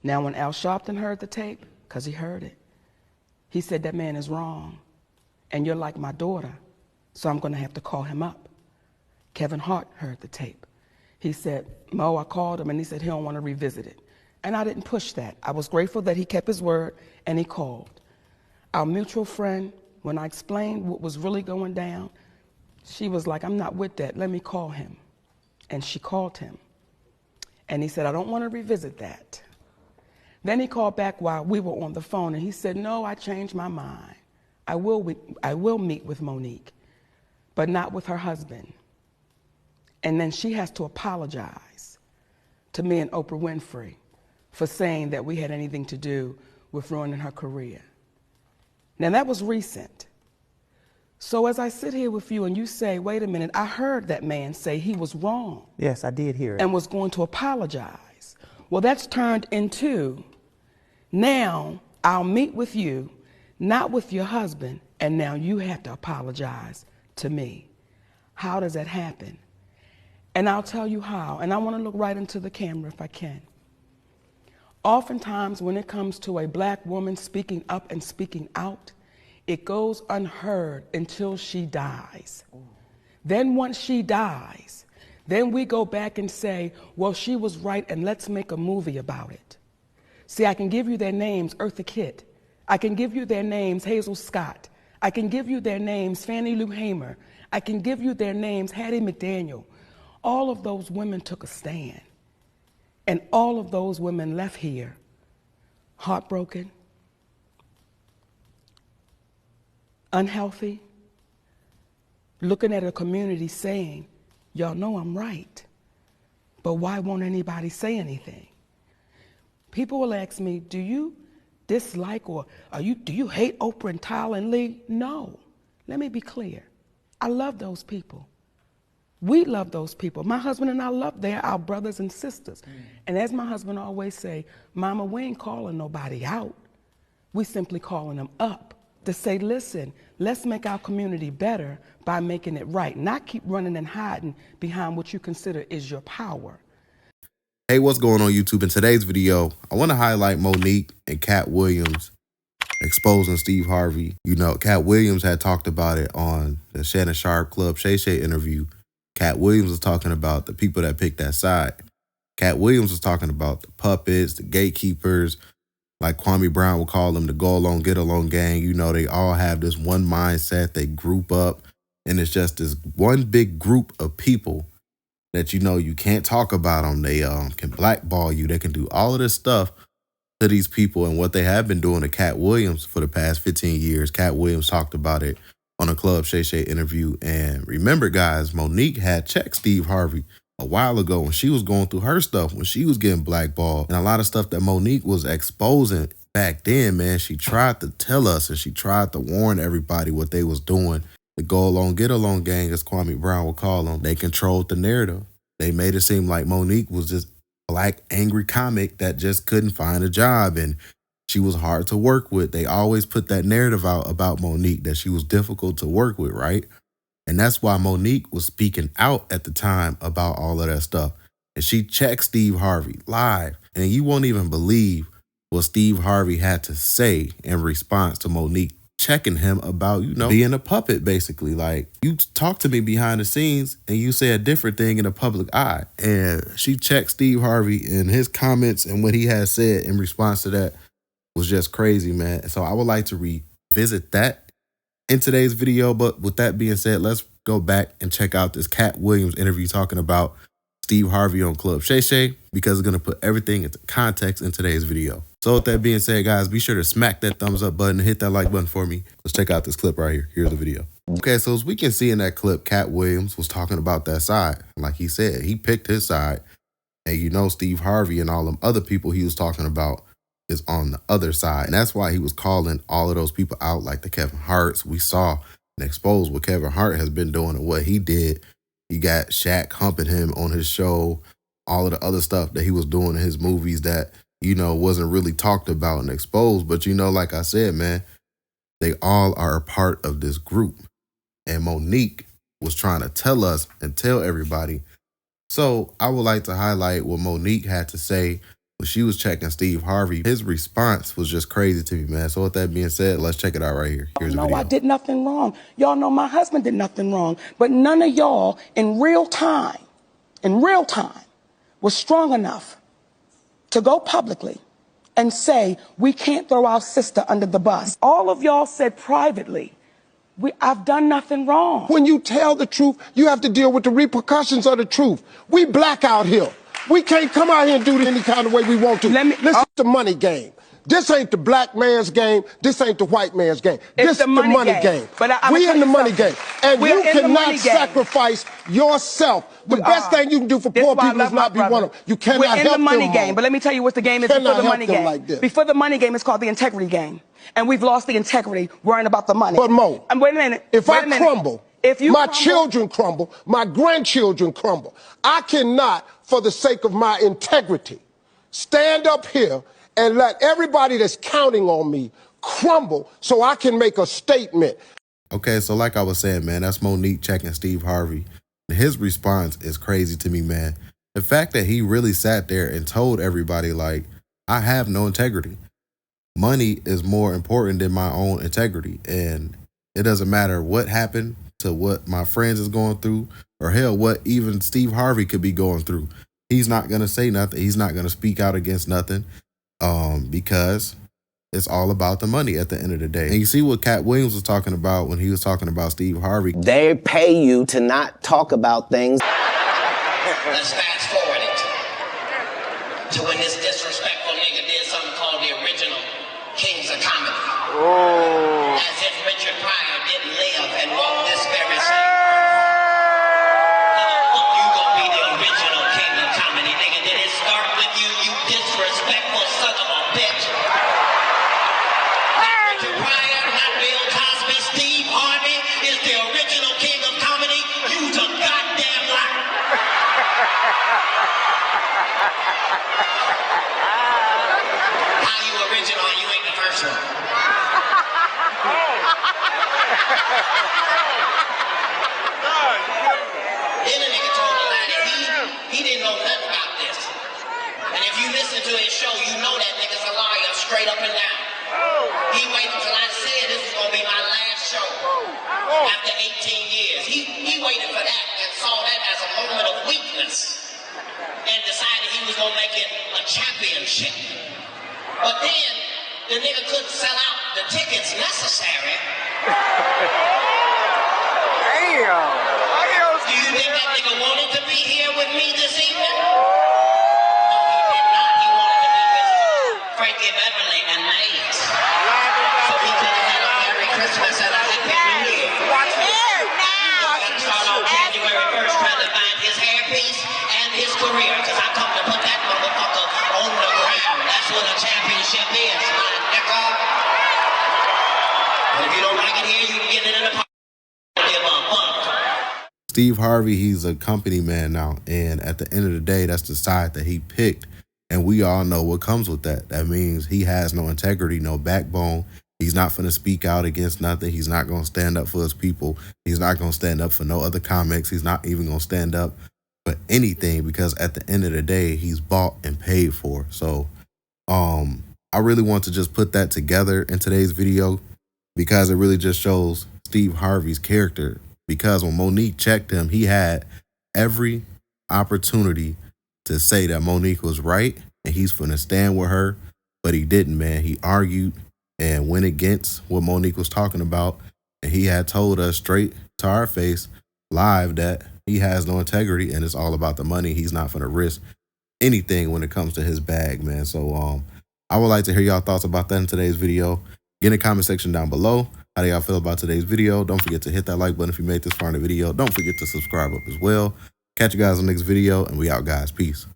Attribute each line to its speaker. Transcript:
Speaker 1: Now, when Al Sharpton heard the tape, because he heard it, he said, that man is wrong, and you're like my daughter, so I'm going to have to call him up. Kevin Hart heard the tape. He said, Mo, I called him, and he said he don't want to revisit it. And I didn't push that. I was grateful that he kept his word, and he called. Our mutual friend, when I explained what was really going down, she was like, I'm not with that. Let me call him. And she called him. And he said, I don't want to revisit that. Then he called back while we were on the phone, and he said, no, I changed my mind. I will meet with Monique, but not with her husband. And then she has to apologize to me and Oprah Winfrey for saying that we had anything to do with ruining her career. Now, that was recent. So as I sit here with you and you say, wait a minute, I heard that man say he was wrong.
Speaker 2: Yes, I did hear it.
Speaker 1: And was going to apologize. Well, that's turned into, now I'll meet with you, not with your husband, and now you have to apologize to me. How does that happen? And I'll tell you how, and I want to look right into the camera if I can. Oftentimes, when it comes to a black woman speaking up and speaking out, it goes unheard until she dies. Then once she dies, then we go back and say, well, she was right, and let's make a movie about it. See, I can give you their names, Eartha Kitt. I can give you their names, Hazel Scott. I can give you their names, Fannie Lou Hamer. I can give you their names, Hattie McDaniel. All of those women took a stand. And all of those women left here heartbroken, unhealthy, looking at a community saying, y'all know I'm right, but why won't anybody say anything? People will ask me, do you dislike or do you hate Oprah and Tyler and Lee? No. Let me be clear. I love those people. We love those people. My husband and I love, they're our brothers and sisters. And as my husband always say, Mama, we ain't calling nobody out. We simply calling them up to say, listen, let's make our community better by making it right, not keep running and hiding behind what you consider is your power.
Speaker 3: Hey, what's going on YouTube? In today's video, I want to highlight Monique and Katt Williams exposing Steve Harvey. You know, Katt Williams had talked about it on the Shannon Sharp Club Shay Shay interview. Katt Williams was talking about the people that picked that side. Katt Williams was talking about the puppets, the gatekeepers, like Kwame Brown would call them, the go along, get along gang. You know, they all have this one mindset. They group up, and it's just this one big group of people that, you know, you can't talk about them. They can blackball you. They can do all of this stuff to these people. And what they have been doing to Katt Williams for the past 15 years, Katt Williams talked about it on a Club Shay Shay interview. And remember, guys, Monique had checked Steve Harvey a while ago when she was going through her stuff, when she was getting blackballed. And a lot of stuff that Monique was exposing back then, man, she tried to tell us and she tried to warn everybody what they was doing. The go along, get along gang, as Kwame Brown would call them. They controlled the narrative. They made it seem like Monique was this black, angry comic that just couldn't find a job and she was hard to work with. They always put that narrative out about Monique, that she was difficult to work with, right? And that's why Monique was speaking out at the time about all of that stuff. And she checked Steve Harvey live. And you won't even believe what Steve Harvey had to say in response to Monique checking him about, you know, being a puppet, basically. Like, you talk to me behind the scenes and you say a different thing in the public eye. And she checked Steve Harvey, and his comments and what he had said in response to that was just crazy, man. So I would like to revisit that in today's video. But with that being said, let's go back and check out this Katt Williams interview talking about Steve Harvey on Club Shay Shay, because it's going to put everything into context in today's video. So with that being said, guys, be sure to smack that thumbs up button and hit that like button for me. Let's check out this clip right here. Here's the video. Okay, so as we can see in that clip, Katt Williams was talking about that side. Like he said, he picked his side. And you know, Steve Harvey and all them other people he was talking about is on the other side. And that's why he was calling all of those people out, like the Kevin Harts. We saw and exposed what Kevin Hart has been doing and what he did. He got Shaq humping him on his show, all of the other stuff that he was doing in his movies that, you know, wasn't really talked about and exposed. But, you know, like I said, man, they all are a part of this group. And Monique was trying to tell us and tell everybody. So I would like to highlight what Monique had to say when she was checking Steve Harvey, his response was just crazy to me, man. So with that being said, let's check it out right here. Here's the video.
Speaker 1: No, I did nothing wrong. Y'all know my husband did nothing wrong. But none of y'all in real time, was strong enough to go publicly and say, we can't throw our sister under the bus. All of y'all said privately, I've done nothing wrong.
Speaker 2: When you tell the truth, you have to deal with the repercussions of the truth. We black out here. We can't come out here and do it any kind of way we want to. Listen, the money game. This ain't the black man's game. This ain't the white man's game. This is the money game.
Speaker 1: But
Speaker 2: we in the money game. And you cannot sacrifice yourself. The best thing you can do for poor people is not be one of them. You cannot help them.
Speaker 1: We're in the money game. But let me tell you what the game is before the money game. Before the money game, it's called the integrity game. And we've lost the integrity worrying about the money.
Speaker 2: But Mo,
Speaker 1: wait a minute.
Speaker 2: If I crumble, my children crumble, my grandchildren crumble. I cannot, for the sake of my integrity, stand up here and let everybody that's counting on me crumble so I can make a statement.
Speaker 3: Okay, so like I was saying, man, that's Monique checking Steve Harvey. His response is crazy to me, man. The fact that he really sat there and told everybody, like, I have no integrity. Money is more important than my own integrity. And it doesn't matter what happened to what my friends is going through, or hell, what even Steve Harvey could be going through. He's not going to say nothing. He's not going to speak out against nothing. Because it's all about the money at the end of the day. And you see what Katt Williams was talking about when he was talking about Steve Harvey.
Speaker 4: They pay you to not talk about things.
Speaker 5: Let's fast forward it to when this disrespectful nigga did something called the original Kings of Comedy. Oh. As if Richard Pryor didn't live and walk this very same earth. You gonna be the original King of Comedy, nigga. Did it start with you, you disrespectful son of a bitch? Not Richard Pryor, not Bill Cosby, Steve Harvey is the original King of Comedy. You's a goddamn liar. How you original and you ain't the first one? Then a nigga told me that he didn't know nothing about this. And if you listen to his show, you know that nigga's a liar straight up and down. He waited until I said this was gonna be my last show after 18 years. He waited for that and saw that as a moment of weakness and decided he was gonna make it a championship. But then the nigga couldn't sell out the tickets necessary.
Speaker 6: Damn.
Speaker 5: Do you think that nigga wanted to be here with me this evening? No, he did not. He wanted to be with Frankie Beverly and Maze. So he could have had a Merry Christmas and a Happy New Year.
Speaker 6: Watch here now.
Speaker 5: He's got to start off January 1st trying to find his hairpiece and his career, because I come to put that motherfucker on the ground. That's what a championship is, my nigga. And if you don't like it here, you can get it in the park. Give a fuck.
Speaker 3: Steve Harvey, he's a company man now. And at the end of the day, that's the side that he picked. And we all know what comes with that. That means he has no integrity, no backbone. He's not going to speak out against nothing. He's not going to stand up for his people. He's not going to stand up for no other comics. He's not even going to stand up for anything, because at the end of the day, he's bought and paid for. So I really want to just put that together in today's video, because it really just shows Steve Harvey's character. Because when Monique checked him, he had every opportunity to say that Monique was right and he's finna stand with her, but he didn't, man. He argued and went against what Monique was talking about, and he had told us straight to our face live that he has no integrity and it's all about the money. He's not finna risk anything when it comes to his bag, man. So I would like to hear y'all thoughts about that in today's video. Get in the comment section down below. How do y'all feel about today's video? Don't forget to hit that like button if you made this far in the video. Don't forget to subscribe up as well. Catch you guys on the next video, and we out, guys. Peace.